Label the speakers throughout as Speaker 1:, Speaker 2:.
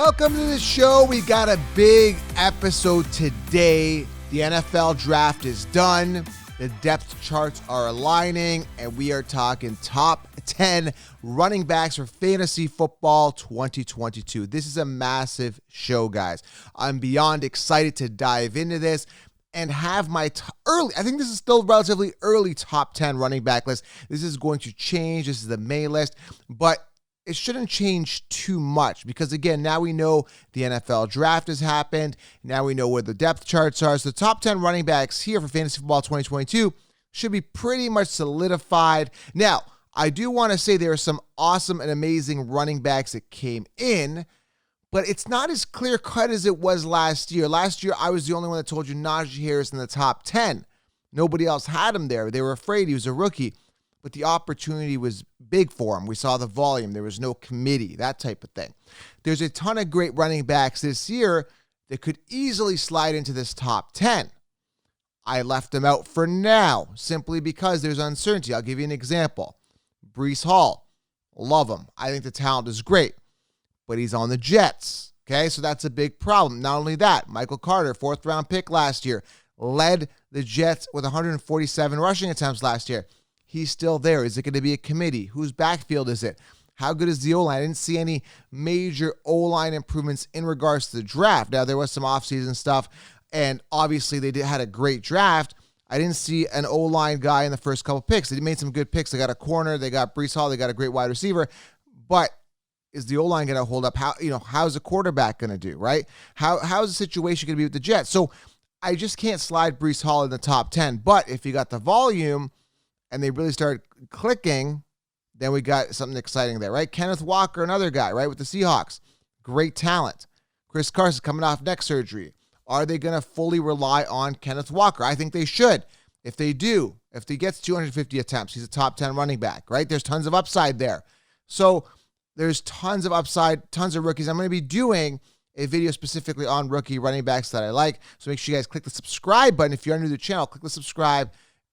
Speaker 1: Welcome to the show. We got a big episode today. The NFL draft is done. The depth charts are aligning, and we are talking top 10 running backs for Fantasy Football 2022. This is a massive show, guys. I'm beyond excited to dive into this and have my I think this is still relatively early top 10 running back list. This is going to change. This is the May list, but it shouldn't change too much because, again, now we know the NFL draft has happened. Now we know where the depth charts are. So the top 10 running backs here for Fantasy Football 2022 should be pretty much solidified. Now, I do want to say there are some awesome and amazing running backs that came in, but it's not as clear-cut as it was last year. Last year, I was the only one that told you Najee Harris in the top 10. Nobody else had him there. They were afraid he was a rookie, but the opportunity was big for him. We saw the volume. There was no committee, that type of thing. There's a ton of great running backs this year that could easily slide into this top 10. I left them out for now simply because there's uncertainty. I'll give you an example. Breece Hall, love him. I think the talent is great, but he's on the Jets. Okay, so that's a big problem. Not only that, Michael Carter, 4th round pick last year, led the Jets with 147 rushing attempts last year. He's still there. Is it going to be a committee? Whose backfield is it? How good is the O-line? I didn't see any major O-line improvements in regards to the draft. Now, there was some offseason stuff, and obviously they had a great draft. I didn't see an O-line guy in the first couple picks. They made some good picks. They got a corner. They got Breece Hall. They got a great wide receiver. But is the O-line going to hold up? How's the quarterback going to do, right? How's the situation going to be with the Jets? So I just can't slide Breece Hall in the top 10. But if you got the volume and they really start clicking, then we got something exciting there, right? Kenneth Walker, another guy, right, with the Seahawks. Great talent. Chris Carson coming off neck surgery. Are they going to fully rely on Kenneth Walker? I think they should. If they do, if he gets 250 attempts, he's a top 10 running back, right? There's tons of upside there. So there's tons of upside, tons of rookies. I'm going to be doing a video specifically on rookie running backs that I like. So make sure you guys click the subscribe button. If you're new to the channel, click the subscribe.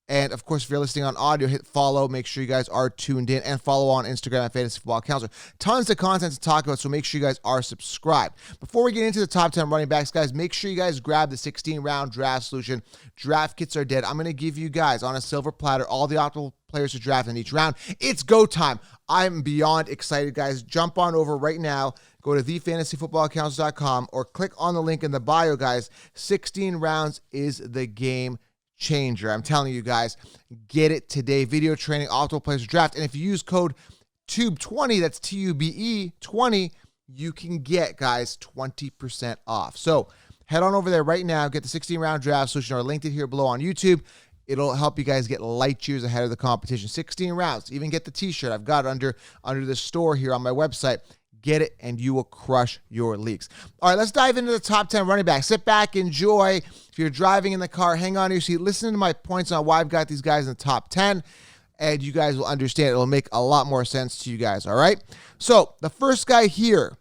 Speaker 1: And, of course, if you're listening on audio, hit follow. Make sure you guys are tuned in. And follow on Instagram at Fantasy Football Counselor. Tons of content to talk about, so make sure you guys are subscribed. Before we get into the top 10 running backs, guys, make sure you guys grab the 16-round draft solution. Draft kits are dead. I'm going to give you guys, on a silver platter, all the optimal players to draft in each round. It's go time. I'm beyond excited, guys. Jump on over right now. Go to thefantasyfootballcounselor.com or click on the link in the bio, guys. 16 rounds is the game changer. I'm telling you guys, get it today. Video training, optimal players to draft. And if you use code TUBE20, that's TUBE 20, you can get, guys, 20% off. So head on over there right now, get the 16-round draft solution, or linked it here below on YouTube. It'll help you guys get light years ahead of the competition. 16 rounds. Even get the t-shirt. I've got it under the store here on my website. Get it, and you will crush your leagues. All right, let's dive into the top 10 running backs. Sit back, enjoy. If you're driving in the car, hang on to your seat. Listen to my points on why I've got these guys in the top 10, and you guys will understand. It'll make a lot more sense to you guys, all right? So the first guy here.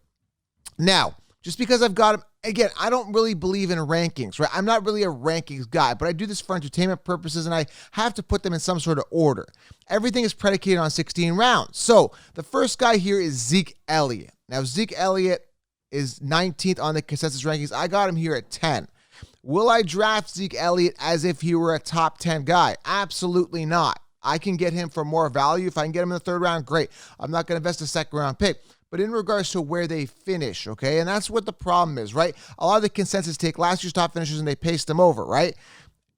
Speaker 1: Now, just because I've got him, again, I don't really believe in rankings, right? I'm not really a rankings guy, but I do this for entertainment purposes, and I have to put them in some sort of order. Everything is predicated on 16 rounds. So the first guy here is Zeke Elliott. Now, Zeke Elliott is 19th on the consensus rankings. I got him here at 10. Will I draft Zeke Elliott as if he were a top 10 guy? Absolutely not. I can get him for more value. If I can get him in the 3rd round, great. I'm not going to invest a 2nd round pick. But in regards to where they finish, okay, and that's what the problem is, right? A lot of the consensus take last year's top finishers and they paste them over, right?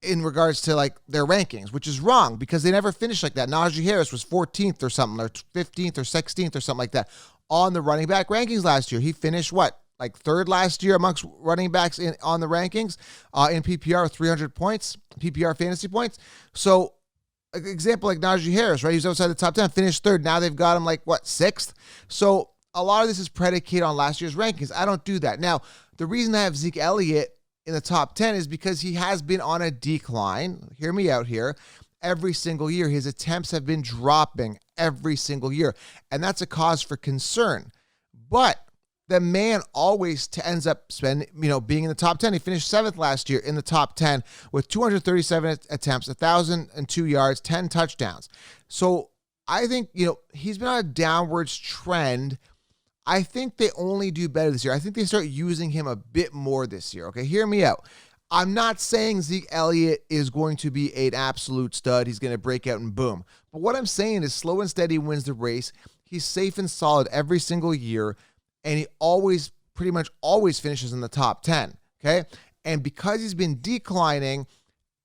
Speaker 1: In regards to like their rankings, which is wrong because they never finished like that. Najee Harris was 14th or something, or 15th or 16th or something like that on the running back rankings last year. He finished what? Like 3rd last year amongst running backs on the rankings in PPR with 300 points, PPR fantasy points. So an example like Najee Harris, right? He was outside the top 10, finished 3rd. Now they've got him like, 6th? So a lot of this is predicated on last year's rankings. I don't do that. Now, the reason I have Zeke Elliott in the top 10 is because he has been on a decline. Hear me out here. Every single year, his attempts have been dropping every single year. And that's a cause for concern. But the man always ends up being in the top 10. He finished 7th last year in the top 10 with 237 attempts, 1,002 yards, 10 touchdowns. So I think, he's been on a downwards trend. I think they only do better this year. I think they start using him a bit more this year. Okay, hear me out. I'm not saying Zeke Elliott is going to be an absolute stud. He's going to break out and boom. But what I'm saying is slow and steady wins the race. He's safe and solid every single year, and he pretty much always finishes in the top 10, okay? And because he's been declining,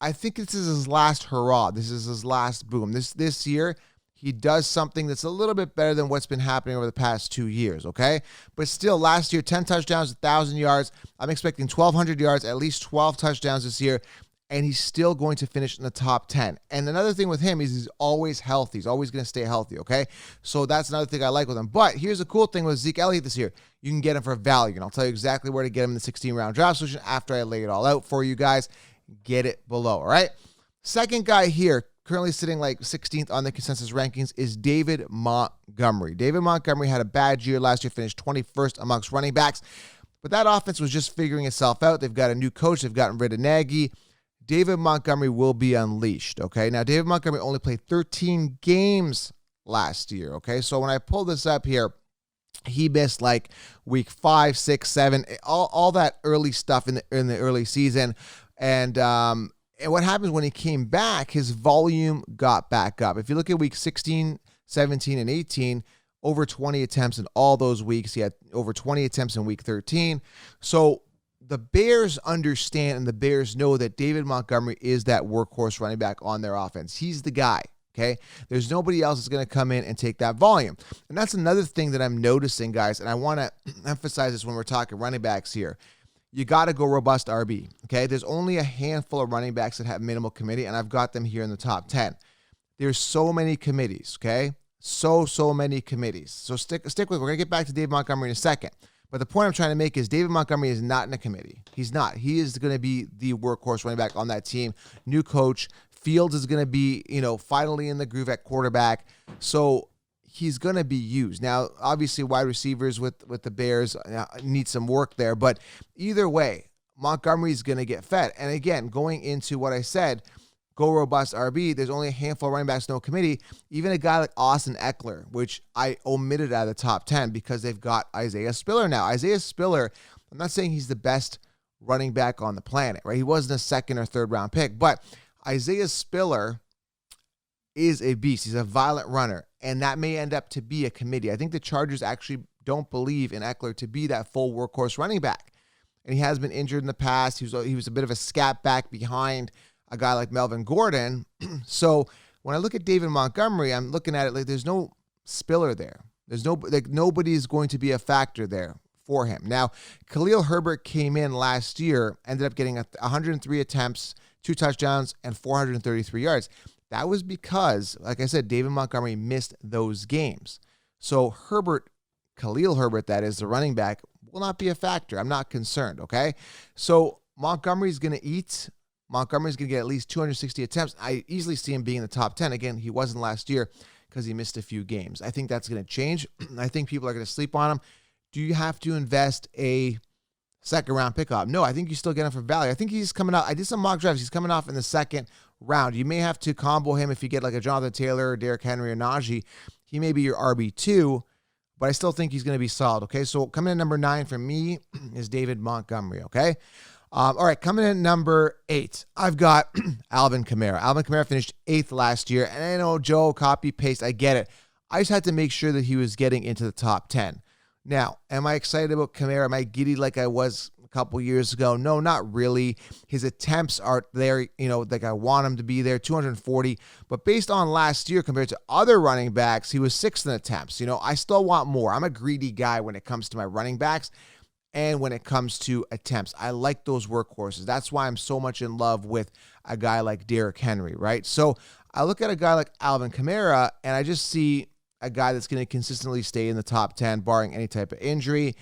Speaker 1: I think this is his last hurrah. This is his last boom. This year, he does something that's a little bit better than what's been happening over the past 2 years, okay? But still, last year, 10 touchdowns, 1,000 yards. I'm expecting 1,200 yards, at least 12 touchdowns this year, and he's still going to finish in the top 10. And another thing with him is he's always healthy. He's always going to stay healthy, okay? So that's another thing I like with him. But here's the cool thing with Zeke Elliott this year. You can get him for value, and I'll tell you exactly where to get him in the 16-round draft solution after I lay it all out for you guys. Get it below, all right? Second guy here, currently sitting like 16th on the consensus rankings, is David Montgomery. David Montgomery had a bad year last year, finished 21st amongst running backs, but that offense was just figuring itself out. They've got a new coach. They've gotten rid of Nagy. David Montgomery will be unleashed, okay? Now, David Montgomery only played 13 games last year, okay? So when I pull this up here, he missed like week 5, 6, 7, all that early stuff in the early season. And what happens when he came back, his volume got back up. If you look at week 16, 17, and 18, over 20 attempts in all those weeks. He had over 20 attempts in week 13. So the Bears understand and the Bears know that David Montgomery is that workhorse running back on their offense. He's the guy, okay? There's nobody else that's going to come in and take that volume. And that's another thing that I'm noticing, guys, and I want to emphasize this when we're talking running backs here. You got to go robust RB, okay? There's only a handful of running backs that have minimal committee, and I've got them here in the top 10. There's so many committees, okay? So many committees. So stick with it. We're going to get back to David Montgomery in a second. But the point I'm trying to make is David Montgomery is not in a committee. He's not. He is going to be the workhorse running back on that team. New coach. Fields is going to be, finally in the groove at quarterback. So he's going to be used. Now, obviously, wide receivers with the Bears need some work there. But either way, Montgomery's going to get fed. And again, going into what I said, go robust RB, there's only a handful of running backs, no committee. Even a guy like Austin Eckler, which I omitted out of the top 10 because they've got Isaiah Spiller now. Isaiah Spiller, I'm not saying he's the best running back on the planet, right? He wasn't a second or third round pick. But Isaiah Spiller is a beast. He's a violent runner, and that may end up to be a committee. I think the Chargers actually don't believe in Eckler to be that full workhorse running back, and he has been injured in the past. He was a bit of a scat back behind a guy like Melvin Gordon. So when I look at David Montgomery, I'm looking at it like there's no Spiller there. There's nobody's going to be a factor there for him. Now, Khalil Herbert came in last year, ended up getting 103 attempts, 2 touchdowns, and 433 yards. That was because, like I said, David Montgomery missed those games. So Khalil Herbert, that is, the running back, will not be a factor. I'm not concerned, okay? So Montgomery's going to eat. Montgomery's going to get at least 260 attempts. I easily see him being in the top 10. Again, he wasn't last year because he missed a few games. I think that's going to change. I think people are going to sleep on him. Do you have to invest a second-round pickup? No, I think you still get him for value. I think he's coming out. I did some mock drafts. He's coming off in the second round. You may have to combo him if you get like a Jonathan Taylor or Derrick Henry or Najee. He may be your RB2, but I still think he's going to be solid, okay? So coming in number 9 for me is David Montgomery, okay? All right, coming in number 8, I've got Alvin Kamara. Alvin Kamara finished 8th last year, and I know, Joe, copy-paste, I get it. I just had to make sure that he was getting into the top 10. Now, am I excited about Kamara? Am I giddy like I was a couple years ago? No, not really. His attempts aren't there, like I want him to be there, 240. But based on last year compared to other running backs, he was 6th in attempts. I still want more. I'm a greedy guy when it comes to my running backs. And when it comes to attempts, I like those workhorses. That's why I'm so much in love with a guy like Derrick Henry, right? So I look at a guy like Alvin Kamara, and I just see a guy that's going to consistently stay in the top 10, barring any type of injury.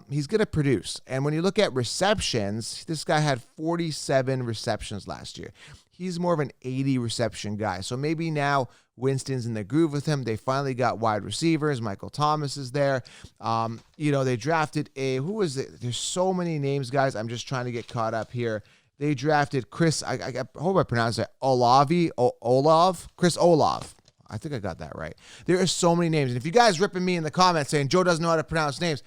Speaker 1: He's going to produce. And when you look at receptions, this guy had 47 receptions last year. He's more of an 80 reception guy. So maybe now Winston's in the groove with him. They finally got wide receivers. Michael Thomas is there. They drafted who was it? There's so many names, guys. I'm just trying to get caught up here. They drafted Chris, I hope I pronounced it, Chris Olave. I think I got that right. There are so many names. And if you guys ripping me in the comments saying Joe doesn't know how to pronounce names,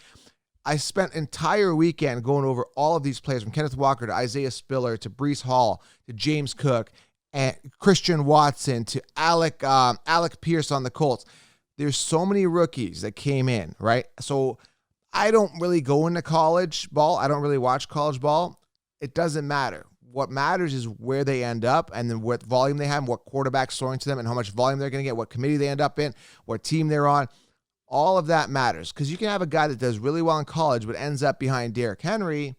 Speaker 1: I spent entire weekend going over all of these players, from Kenneth Walker to Isaiah Spiller to Breece Hall to James Cook and Christian Watson to Alec Pierce on the Colts. There's so many rookies that came in, right? So I don't really go into college ball. I don't really watch college ball. It doesn't matter. What matters is where they end up and then what volume they have, what quarterback's throwing to them and how much volume they're going to get, what committee they end up in, what team they're on. All of that matters, because you can have a guy that does really well in college but ends up behind Derrick Henry.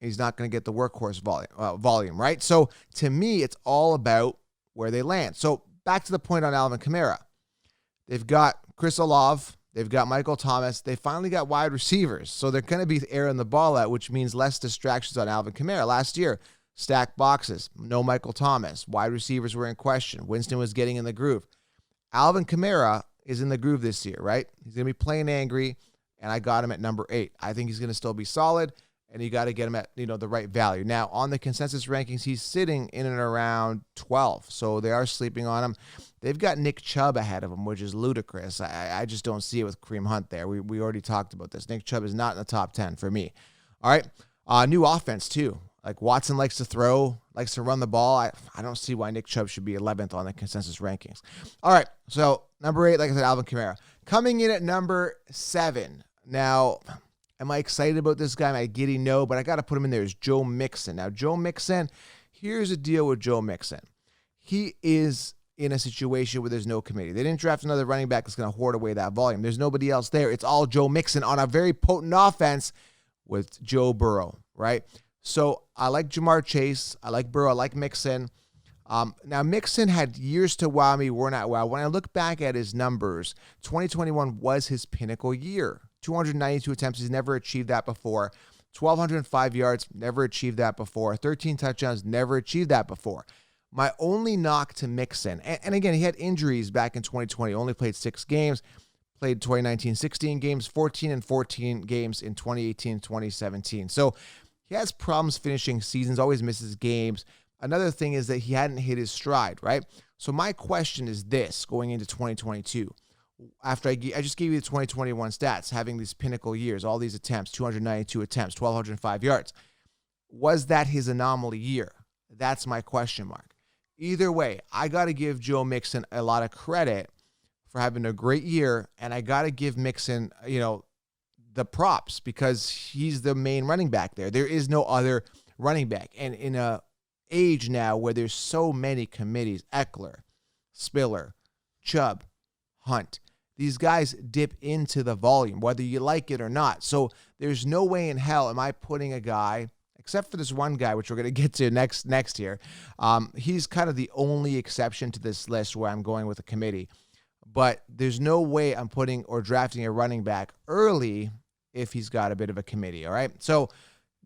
Speaker 1: He's not going to get the workhorse volume, right? So to me, it's all about where they land. So back to the point on Alvin Kamara. They've got Chris Olave. They've got Michael Thomas. They finally got wide receivers. So they're going to be airing the ball out, which means less distractions on Alvin Kamara. Last year, stacked boxes, no Michael Thomas. Wide receivers were in question. Winston was getting in the groove. Alvin Kamara is in the groove this year, right? He's going to be playing angry, and I got him at number 8. I think he's going to still be solid, and you got to get him at, the right value. Now, on the consensus rankings, he's sitting in and around 12, so they are sleeping on him. They've got Nick Chubb ahead of him, which is ludicrous. I just don't see it with Kareem Hunt there. We already talked about this. Nick Chubb is not in the top 10 for me. All right, new offense, too. Like, Watson likes to throw, likes to run the ball. I don't see why Nick Chubb should be 11th on the consensus rankings. All right, so number 8, like I said, Alvin Kamara. Coming in at number 7. Now, am I excited about this guy? Am I giddy? No, but I got to put him in there, is Joe Mixon. Now, Joe Mixon, here's the deal with Joe Mixon. He is in a situation where there's no committee. They didn't draft another running back that's going to hoard away that volume. There's nobody else there. It's all Joe Mixon on a very potent offense with Joe Burrow, right? So I like Jamar Chase. I like Burrow. I like Mixon. Now, Mixon had years to wow me, were not wow. When I look back at his numbers, 2021 was his pinnacle year. 292 attempts. He's never achieved that before. 1,205 yards. Never achieved that before. 13 touchdowns. Never achieved that before. My only knock to Mixon, and again, he had injuries back in 2020. Only played 6 games. Played 2019, 16 games, 14 and 14 games in 2018, 2017. So he has problems finishing seasons, always misses games. Another thing is that he hadn't hit his stride, right? So my question is this, going into 2022, after I just gave you the 2021 stats, having these pinnacle years, all these attempts, 292 attempts, 1,205 yards, was that his anomaly year? That's my question mark. Either way, I got to give Joe Mixon a lot of credit for having a great year, and I got to give Mixon, the props, because he's the main running back there. There is no other running back. And in a age now where there's so many committees, Eckler, Spiller, Chubb, Hunt, these guys dip into the volume, whether you like it or not. So there's no way in hell am I putting a guy, except for this one guy, which we're going to get to next year. He's kind of the only exception to this list where I'm going with a committee. But there's no way I'm putting or drafting a running back early if he's got a bit of a committee, all right? So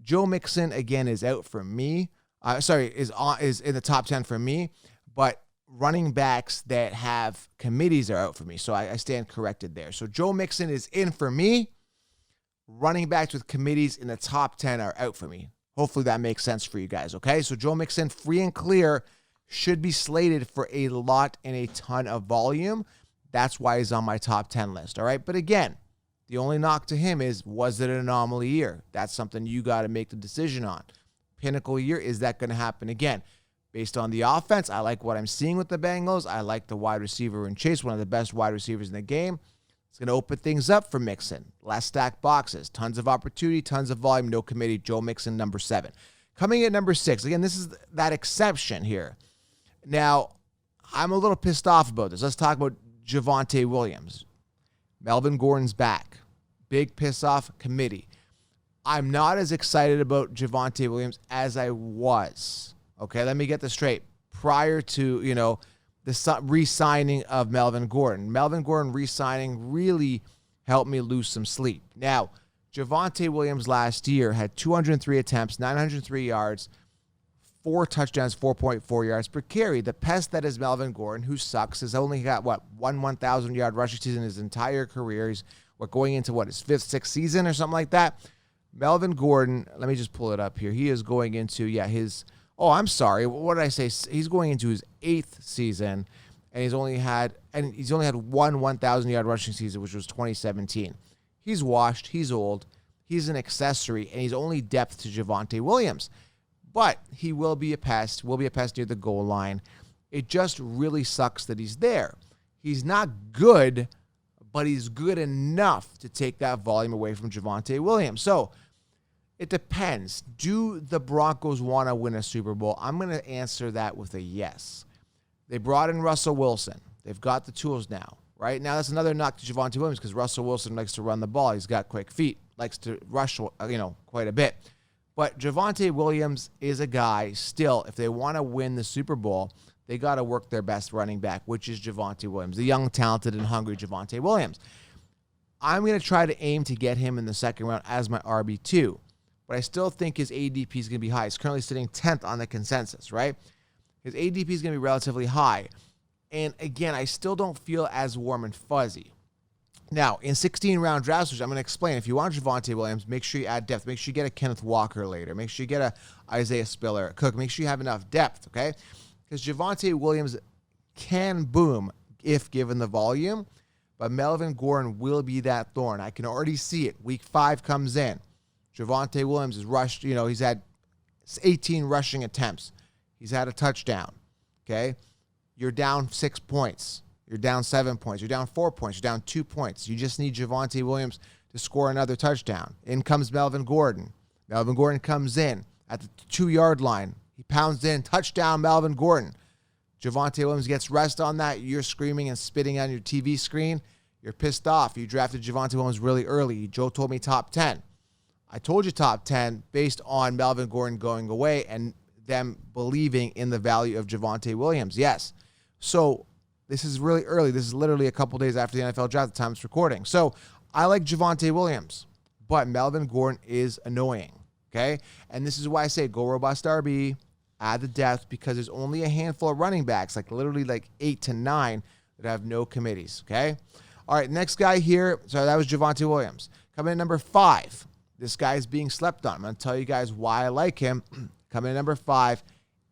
Speaker 1: Joe Mixon, again, is out for me. Is in the top 10 for me. But running backs that have committees are out for me. So I stand corrected there. So Joe Mixon is in for me. Running backs with committees in the top 10 are out for me. Hopefully that makes sense for you guys, okay? So Joe Mixon, free and clear, should be slated for a lot and a ton of volume. That's why he's on my top 10 list, all right? But again, the only knock to him is, was it an anomaly year? That's something you got to make the decision on. Pinnacle year, is that going to happen again? Based on the offense, I like what I'm seeing with the Bengals. I like the wide receiver in Chase, one of the best wide receivers in the game. It's going to open things up for Mixon. Less stacked boxes, tons of opportunity, tons of volume, no committee. Joe Mixon, number 7. Coming at number 6, again, this is that exception here. Now, I'm a little pissed off about this. Let's talk about Javonte Williams. Melvin Gordon's back. Big piss off committee. I'm not as excited about Javonte Williams as I was. Okay, let me get this straight. Prior to, the re-signing of Melvin Gordon. Melvin Gordon re-signing really helped me lose some sleep. Now, Javonte Williams last year had 203 attempts, 903 yards, 4 touchdowns, 4.4 yards per carry. The pest that is Melvin Gordon, who sucks, has only got, 1,000-yard rushing season his entire career. He's going into, his 5th, 6th season or something like that. Melvin Gordon, let me just pull it up here. He is going into, what did I say? He's going into his 8th season, and he's only had one 1,000-yard rushing season, which was 2017. He's washed. He's old. He's an accessory, and he's only depth to Javonte Williams. But he will be a pest. Will be a pest near the goal line. It just really sucks that he's there. He's not good, but he's good enough to take that volume away from Javonte Williams. So it depends. Do the Broncos want to win a Super Bowl? I'm going to answer that with a yes. They brought in Russell Wilson. They've got the tools now. Right now, that's another knock to Javonte Williams because Russell Wilson likes to run the ball. He's got quick feet, likes to rush, quite a bit. But Javonte Williams is a guy still, if they want to win the Super Bowl, they got to work their best running back, which is Javonte Williams, the young, talented, and hungry Javonte Williams. I'm going to try to aim to get him in the second round as my RB2, but I still think his ADP is going to be high. He's currently sitting 10th on the consensus, right? His ADP is going to be relatively high. And again, I still don't feel as warm and fuzzy. Now, in 16-round drafts, which I'm going to explain, if you want Javonte Williams, make sure you add depth. Make sure you get a Kenneth Walker later. Make sure you get a Isaiah Spiller, Cook. Make sure you have enough depth, okay? Because Javonte Williams can boom if given the volume, but Melvin Gordon will be that thorn. I can already see it. Week 5 comes in. Javonte Williams has rushed, he's had 18 rushing attempts. He's had a touchdown, okay? You're down 6 points. You're down 7 points. You're down 4 points. You're down 2 points. You just need Javonte Williams to score another touchdown. In comes Melvin Gordon. Melvin Gordon comes in at the 2-yard line. He pounds in. Touchdown, Melvin Gordon. Javonte Williams gets rest on that. You're screaming and spitting on your TV screen. You're pissed off. You drafted Javonte Williams really early. Joe told me top 10. I told you top 10 based on Melvin Gordon going away and them believing in the value of Javonte Williams. Yes. So this is really early. This is literally a couple days after the NFL draft, the time it's recording. So I like Javonte Williams, but Melvin Gordon is annoying, okay? And this is why I say go robust RB, add the depth, because there's only a handful of running backs, literally 8 to 9, that have no committees, okay? All right, next guy here. So that was Javonte Williams. Coming in number 5. This guy is being slept on. I'm going to tell you guys why I like him. Coming in number 5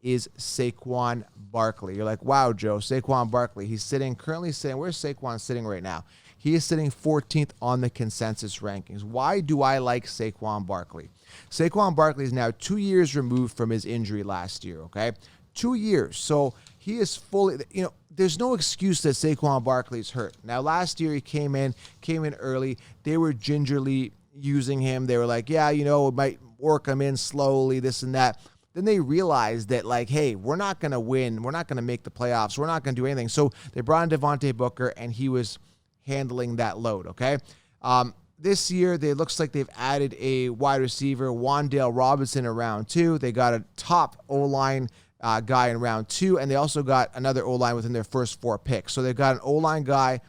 Speaker 1: is Saquon Barkley. You're like, wow, Joe, Saquon Barkley. He's currently sitting, where's Saquon sitting right now? He is sitting 14th on the consensus rankings. Why do I like Saquon Barkley? Saquon Barkley is now 2 years removed from his injury last year, okay? 2 years. So he is fully, there's no excuse that Saquon Barkley is hurt. Now, last year he came in early. They were gingerly using him. They were like, yeah, it might work him in slowly, this and that. Then they realized that, hey, we're not going to win. We're not going to make the playoffs. We're not going to do anything. So they brought in Devontae Booker, and he was handling that load, okay? This year, it looks like they've added a wide receiver, Wan'Dale Robinson, in round 2. They got a top O-line guy in round 2, and they also got another O-line within their first 4 picks. So they've got an O-line guy,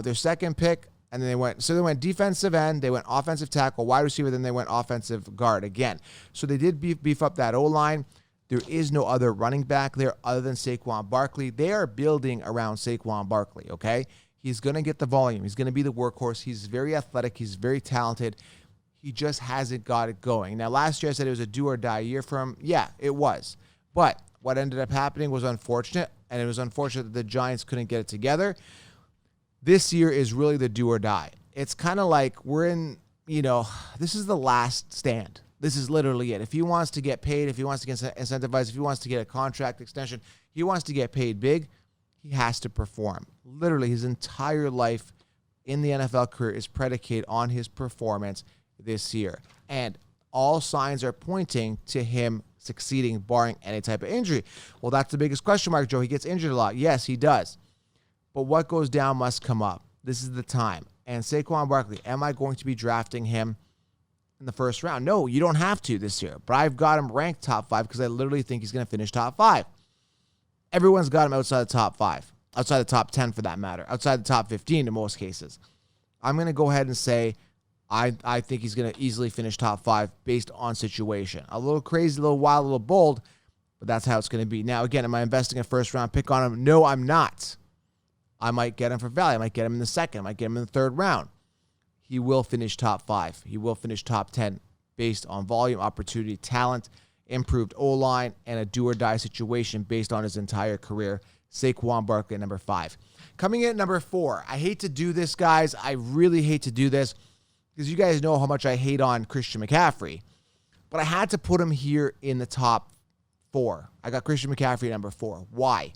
Speaker 1: their second pick, and then they went defensive end, they went offensive tackle, wide receiver, then they went offensive guard again. So they did beef up that O-line. There is no other running back there other than Saquon Barkley. They are building around Saquon Barkley, okay? He's going to get the volume. He's going to be the workhorse. He's very athletic. He's very talented. He just hasn't got it going. Now, last year I said it was a do-or-die year for him. Yeah, it was. But what ended up happening was unfortunate, and it was unfortunate that the Giants couldn't get it together. This year is really the do or die. It's kind of like we're in, this is the last stand. This is literally it. If he wants to get paid, if he wants to get incentivized, if he wants to get a contract extension, he wants to get paid big, he has to perform. Literally, his entire life in the NFL career is predicated on his performance this year. And all signs are pointing to him succeeding, barring any type of injury. Well, that's the biggest question mark, Joe. He gets injured a lot. Yes, he does. But what goes down must come up. This is the time. And Saquon Barkley, am I going to be drafting him in the first round? No, you don't have to this year. But I've got him ranked top 5 because I literally think he's going to finish top 5. Everyone's got him outside the top 5. Outside the top 10 for that matter. Outside the top 15 in most cases. I'm going to go ahead and say I think he's going to easily finish top 5 based on situation. A little crazy, a little wild, a little bold, but that's how it's going to be. Now, again, am I investing a first-round pick on him? No, I'm not. I might get him for value. I might get him in the second. I might get him in the third round. He will finish top 5. He will finish top 10 based on volume, opportunity, talent, improved O-line, and a do-or-die situation based on his entire career. Saquon Barkley at number 5. Coming in at number 4, I hate to do this, guys. I really hate to do this because you guys know how much I hate on Christian McCaffrey. But I had to put him here in the top 4. I got Christian McCaffrey at number 4. Why?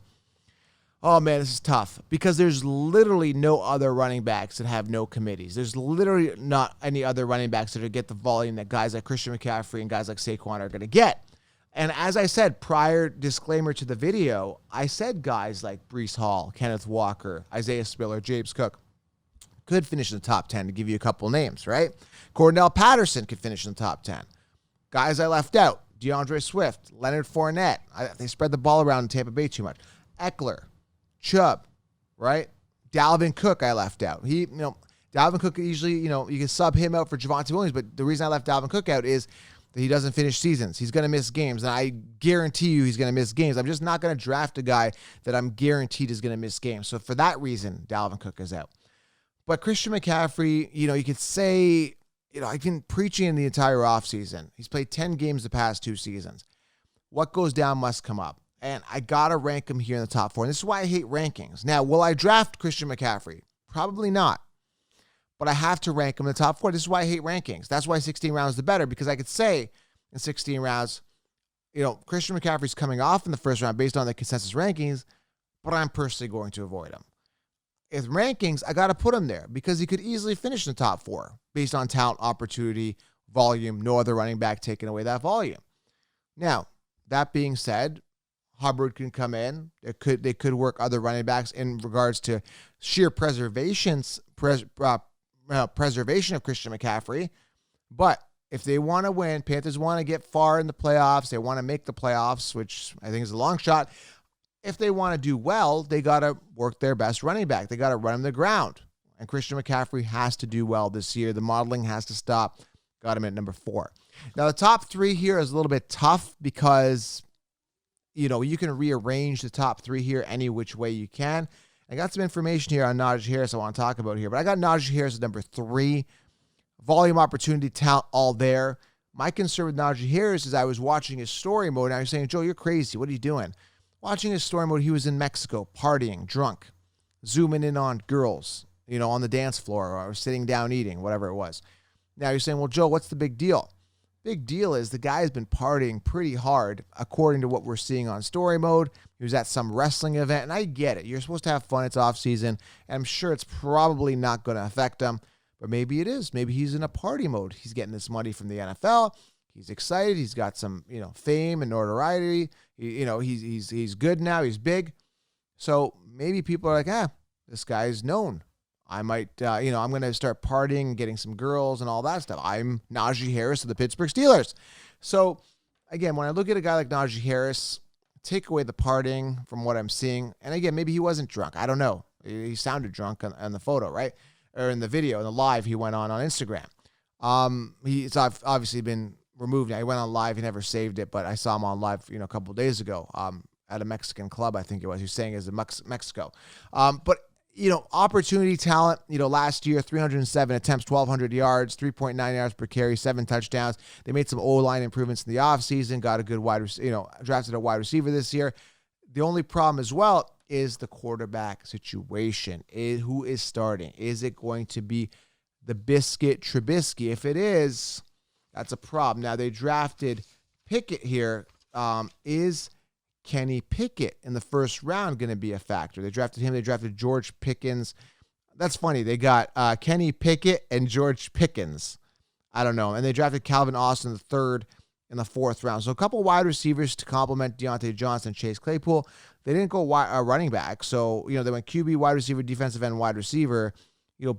Speaker 1: Oh, man, this is tough because there's literally no other running backs that have no committees. There's literally not any other running backs that are get the volume that guys like Christian McCaffrey and guys like Saquon are going to get. And as I said, prior disclaimer to the video, I said guys like Breece Hall, Kenneth Walker, Isaiah Spiller, James Cook could finish in the top 10 to give you a couple names, right? Cordell Patterson could finish in the top 10. Guys I left out, DeAndre Swift, Leonard Fournette. They spread the ball around in Tampa Bay too much. Eckler, Chubb, right? Dalvin Cook I left out. Dalvin Cook usually, you can sub him out for Javonte Williams, but the reason I left Dalvin Cook out is that he doesn't finish seasons. He's going to miss games, and I guarantee you he's going to miss games. I'm just not going to draft a guy that I'm guaranteed is going to miss games. So for that reason, Dalvin Cook is out. But Christian McCaffrey, you could say, I've been preaching the entire offseason. He's played 10 games the past 2 seasons. What goes down must come up. And I got to rank him here in the top 4. And this is why I hate rankings. Now, will I draft Christian McCaffrey? Probably not. But I have to rank him in the top 4. This is why I hate rankings. That's why 16 rounds is the better, because I could say in 16 rounds, Christian McCaffrey's coming off in the first round based on the consensus rankings, but I'm personally going to avoid him. If rankings, I got to put him there because he could easily finish in the top 4 based on talent, opportunity, volume, no other running back taking away that volume. Now, that being said, Hubbard can come in. They could work other running backs in regards to sheer preservation of Christian McCaffrey. But if they want to win, Panthers want to get far in the playoffs. They want to make the playoffs, which I think is a long shot. If they want to do well, they got to work their best running back. They got to run him the ground. And Christian McCaffrey has to do well this year. The modeling has to stop. Got him at number 4. Now, the top 3 here is a little bit tough because you can rearrange the top 3 here any which way you can. I got some information here on Najee Harris I want to talk about here, but I got Najee Harris at number 3. Volume, opportunity, talent, all there. My concern with Najee Harris is I was watching his story mode, and I was saying, Joe, you're crazy. What are you doing? Watching his story mode, he was in Mexico, partying, drunk, zooming in on girls, on the dance floor or sitting down eating, whatever it was. Now you're saying, well, Joe, what's the big deal? Big deal is the guy's been partying pretty hard, according to what we're seeing on story mode. He was at some wrestling event, and I get it. You're supposed to have fun. It's off season, and I'm sure it's probably not going to affect him, but maybe it is. Maybe he's in a party mode. He's getting this money from the NFL. He's excited. He's got some, fame and notoriety. He's good now. He's big. So maybe people are like, this guy's known. I might, I'm going to start partying, getting some girls and all that stuff. I'm Najee Harris of the Pittsburgh Steelers. So, again, when I look at a guy like Najee Harris, take away the partying from what I'm seeing. And, again, maybe he wasn't drunk. I don't know. He sounded drunk on the photo, right? Or in the video, in the live he went on Instagram. He's obviously been removed. He went on live. He never saved it, but I saw him on live, a couple of days ago at a Mexican club, I think it was. He was saying it was in Mexico. But opportunity, talent, last year, 307 attempts, 1,200 yards, 3.9 yards per carry, 7 touchdowns. They made some O-line improvements in the offseason, got a good drafted a wide receiver this year. The only problem as well is the quarterback situation. Who is starting? Is it going to be the Biscuit Trubisky? If it is, that's a problem. Now, they drafted Pickett here. Is Kenny Pickett in the first round going to be a factor? They drafted him. They drafted George Pickens. That's funny. They got Kenny Pickett and George Pickens. I don't know. And they drafted Calvin Austin the third in the 4th round. So a couple wide receivers to complement Deontay Johnson, Chase Claypool. They didn't go running back. So, they went QB, wide receiver, defensive end, wide receiver,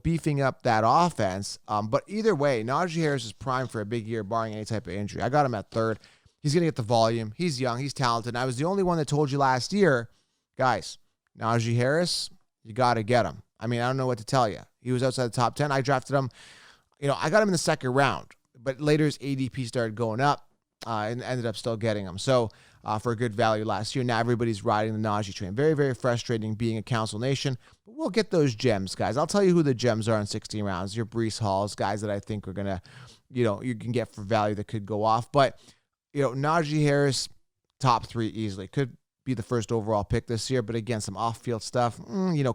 Speaker 1: beefing up that offense. But either way, Najee Harris is primed for a big year, barring any type of injury. I got him at 3rd. He's going to get the volume. He's young. He's talented. And I was the only one that told you last year, guys, Najee Harris, you got to get him. I mean, I don't know what to tell you. He was outside the top 10. I drafted him. I got him in the 2nd round. But later his ADP started going up and ended up still getting him. So for a good value last year. Now everybody's riding the Najee train. Very, very frustrating being a Council Nation. But we'll get those gems, guys. I'll tell you who the gems are in 16 rounds. Your Breece Halls, guys that I think are going to, you can get for value that could go off. But, Najee Harris, top 3 easily. Could be the first overall pick this year. But again, some off-field stuff,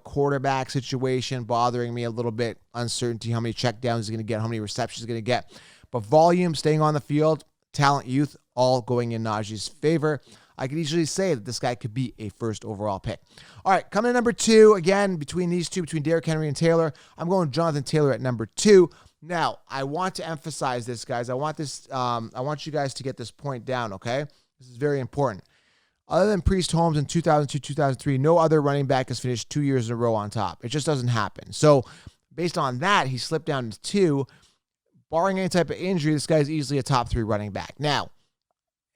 Speaker 1: quarterback situation bothering me a little bit. Uncertainty, how many checkdowns he's going to get, how many receptions he's going to get. But volume, staying on the field, talent, youth, all going in Najee's favor. I could easily say that this guy could be a first overall pick. All right, coming in number 2, again, between these two, between Derrick Henry and Taylor, I'm going Jonathan Taylor at number 2. Now, I want to emphasize this, guys. I want you guys to get this point down, okay? This is very important. Other than Priest Holmes in 2002, 2003, no other running back has finished 2 years in a row on top. It just doesn't happen. So, based on that, he slipped down to 2. Barring any type of injury, this guy's easily a top 3 running back. Now,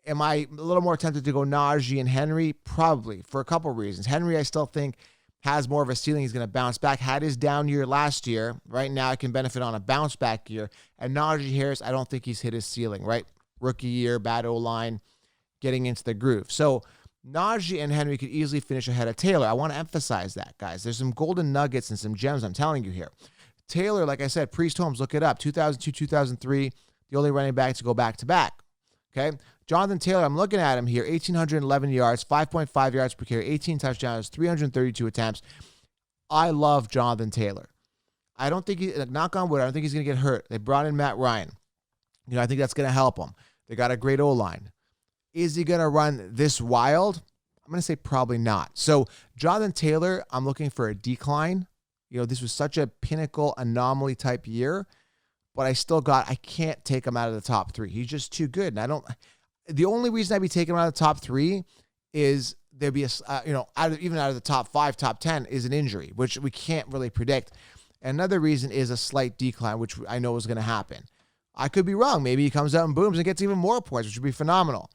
Speaker 1: am I a little more tempted to go Najee and Henry? Probably, for a couple reasons. Henry, I still think, has more of a ceiling. He's going to bounce back. Had his down year last year. Right now, I can benefit on a bounce back year. And Najee Harris, I don't think he's hit his ceiling, right? Rookie year, bad O-line, getting into the groove. So, Najee and Henry could easily finish ahead of Taylor. I want to emphasize that, guys. There's some golden nuggets and some gems I'm telling you here. Taylor, like I said, Priest Holmes, look it up. 2002, 2003, the only running back to go back-to-back. Okay? Jonathan Taylor, I'm looking at him here, 1,811 yards, 5.5 yards per carry, 18 touchdowns, 332 attempts. I love Jonathan Taylor. I don't think knock on wood, I don't think he's going to get hurt. They brought in Matt Ryan. I think that's going to help him. They got a great O-line. Is he going to run this wild? I'm going to say probably not. So Jonathan Taylor, I'm looking for a decline. This was such a pinnacle anomaly type year, but I can't take him out of the top 3. He's just too good. And the only reason I'd be taking him out of the top 3 is there'd be even out of the top 5, top 10 is an injury, which we can't really predict. Another reason is a slight decline, which I know is going to happen. I could be wrong. Maybe he comes out and booms and gets even more points, which would be phenomenal.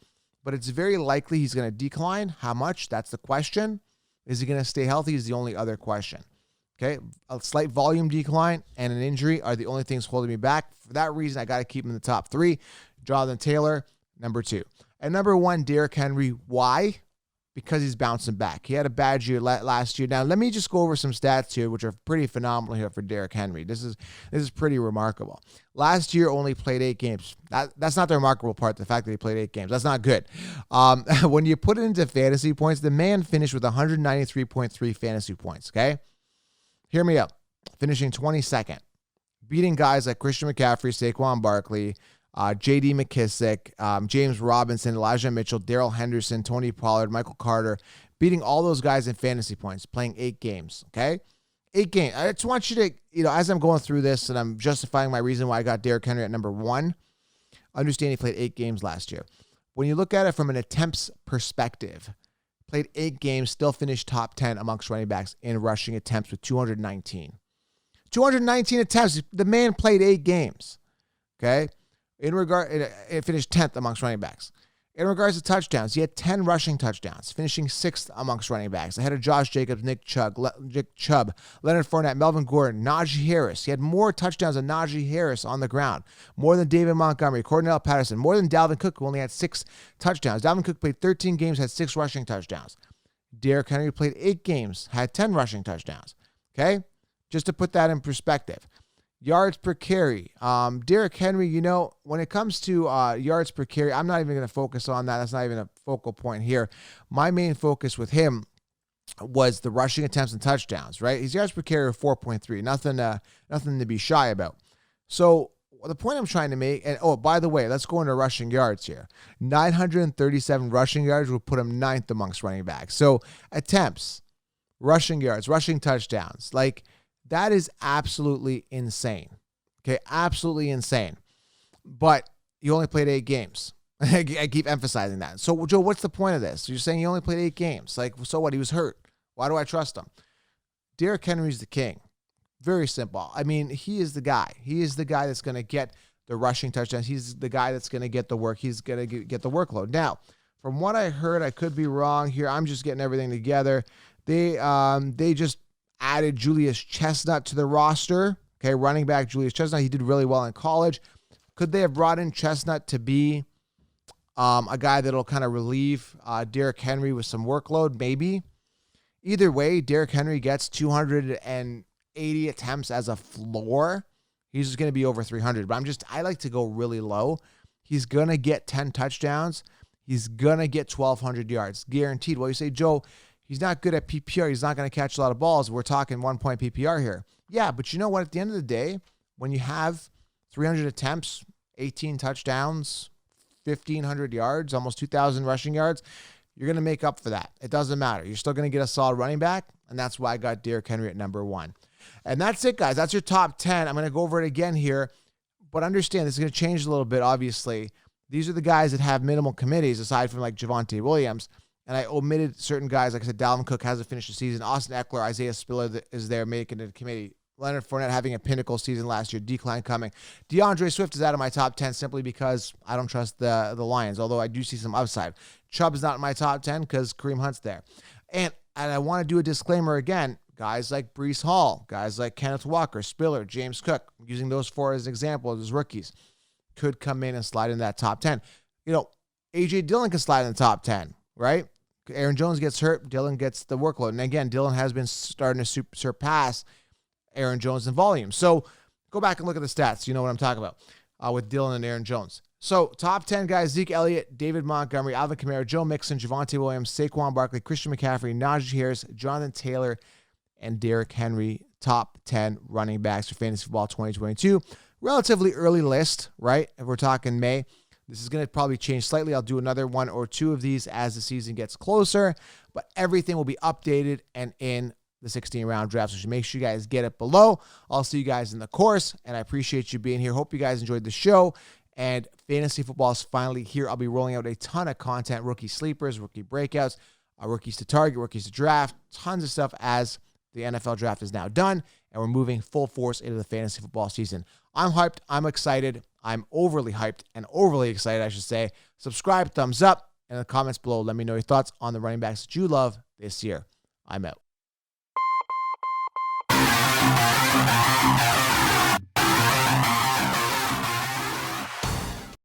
Speaker 1: But it's very likely he's going to decline. How much? That's the question. Is he going to stay healthy is the only other question. Okay, a slight volume decline and an injury are the only things holding me back. For that reason, I got to keep him in the top 3. Jonathan Taylor, number 2. And number 1, Derrick Henry. Why? Because he's bouncing back. He had a bad year last year. Now, let me just go over some stats here, which are pretty phenomenal here for Derrick Henry. This is pretty remarkable. Last year, only played 8 games. That's not the remarkable part, the fact that he played 8 games. That's not good. When you put it into fantasy points, the man finished with 193.3 fantasy points, okay? Hear me out. Finishing 22nd. Beating guys like Christian McCaffrey, Saquon Barkley, J.D. McKissick, James Robinson, Elijah Mitchell, Darrell Henderson, Tony Pollard, Michael Carter. Beating all those guys in fantasy points. Playing 8 games, okay? 8 games. I just want you to, as I'm going through this and I'm justifying my reason why I got Derrick Henry at number 1, understand he played 8 games last year. When you look at it from an attempts perspective, played 8 games, still finished top 10 amongst running backs in rushing attempts with 219. 219 attempts. The man played 8 games. Okay? It finished 10th amongst running backs. In regards to touchdowns, he had 10 rushing touchdowns, finishing 6th amongst running backs. Ahead of Josh Jacobs, Nick Chubb, Leonard Fournette, Melvin Gordon, Najee Harris. He had more touchdowns than Najee Harris on the ground. More than David Montgomery, Cordell Patterson. More than Dalvin Cook, who only had 6 touchdowns. Dalvin Cook played 13 games, had 6 rushing touchdowns. Derrick Henry played 8 games, had 10 rushing touchdowns. Okay? Just to put that in perspective. Yards per carry. Derrick Henry, when it comes to yards per carry, I'm not even going to focus on that. That's not even a focal point here. My main focus with him was the rushing attempts and touchdowns, right? His yards per carry are 4.3. Nothing to be shy about. So the point I'm trying to make, and by the way, let's go into rushing yards here. 937 rushing yards will put him 9th amongst running backs. So attempts, rushing yards, rushing touchdowns, that is absolutely insane. Okay, absolutely insane. But you only played 8 games. I keep emphasizing that. So, Joe, what's the point of this? You're saying he only played 8 games. So what? He was hurt. Why do I trust him? Derrick Henry's the king. Very simple. I mean, he is the guy. He is the guy that's going to get the rushing touchdowns. He's the guy that's going to get the work. He's going to get the workload. Now, from what I heard, I could be wrong here. I'm just getting everything together. They just added Julius Chestnut to the roster. Okay, running back Julius Chestnut. He did really well in college. Could they have brought in Chestnut to be a guy that'll kind of relieve Derrick Henry with some workload? Maybe. Either way, Derrick Henry gets 280 attempts as a floor. He's just going to be over 300. But I like to go really low. He's going to get 10 touchdowns. he's going to get 1,200 yards. Guaranteed. Well, you say, Joe, he's not good at PPR. He's not going to catch a lot of balls. We're talking 1-point PPR here. Yeah, but you know what? At the end of the day, when you have 300 attempts, 18 touchdowns, 1,500 yards, almost 2,000 rushing yards, you're going to make up for that. It doesn't matter. You're still going to get a solid running back, and that's why I got Derrick Henry at number 1. And that's it, guys. That's your top 10. I'm going to go over it again here, but understand this is going to change a little bit, obviously. These are the guys that have minimal committees, aside from like Javonte Williams, and I omitted certain guys. Like I said, Dalvin Cook hasn't finished the season. Austin Eckler, Isaiah Spiller is there making it a committee. Leonard Fournette having a pinnacle season last year, decline coming. DeAndre Swift is out of my top 10 simply because I don't trust the Lions, although I do see some upside. Chubb is not in my top 10 because Kareem Hunt's there. And I want to do a disclaimer again. Guys like Breece Hall, guys like Kenneth Walker, Spiller, James Cook, using those 4 as an example as rookies, could come in and slide in that top 10. You know, A.J. Dillon can slide in the top 10, right? Aaron Jones gets hurt, Dillon gets the workload. And again, Dillon has been starting to surpass Aaron Jones in volume. So go back and look at the stats. You know what I'm talking about with Dillon and Aaron Jones. So top 10 guys: Zeke Elliott, David Montgomery, Alvin Kamara, Joe Mixon, Javonte Williams, Saquon Barkley, Christian McCaffrey, Najee Harris, Jonathan Taylor, and Derrick Henry. Top 10 running backs for Fantasy Football 2022. Relatively early list, right? If we're talking May. This is going to probably change slightly. I'll do another 1 or 2 of these as the season gets closer, but everything will be updated and in the 16-round draft. So make sure you guys get it below. I'll see you guys in the course, and I appreciate you being here. Hope you guys enjoyed the show, and fantasy football is finally here. I'll be rolling out a ton of content, rookie sleepers, rookie breakouts, rookies to target, rookies to draft, tons of stuff as the NFL draft is now done, and we're moving full force into the fantasy football season. I'm hyped. I'm excited. I'm overly hyped and overly excited, I should say. Subscribe, thumbs up, and in the comments below, let me know your thoughts on the running backs that you love this year. I'm out.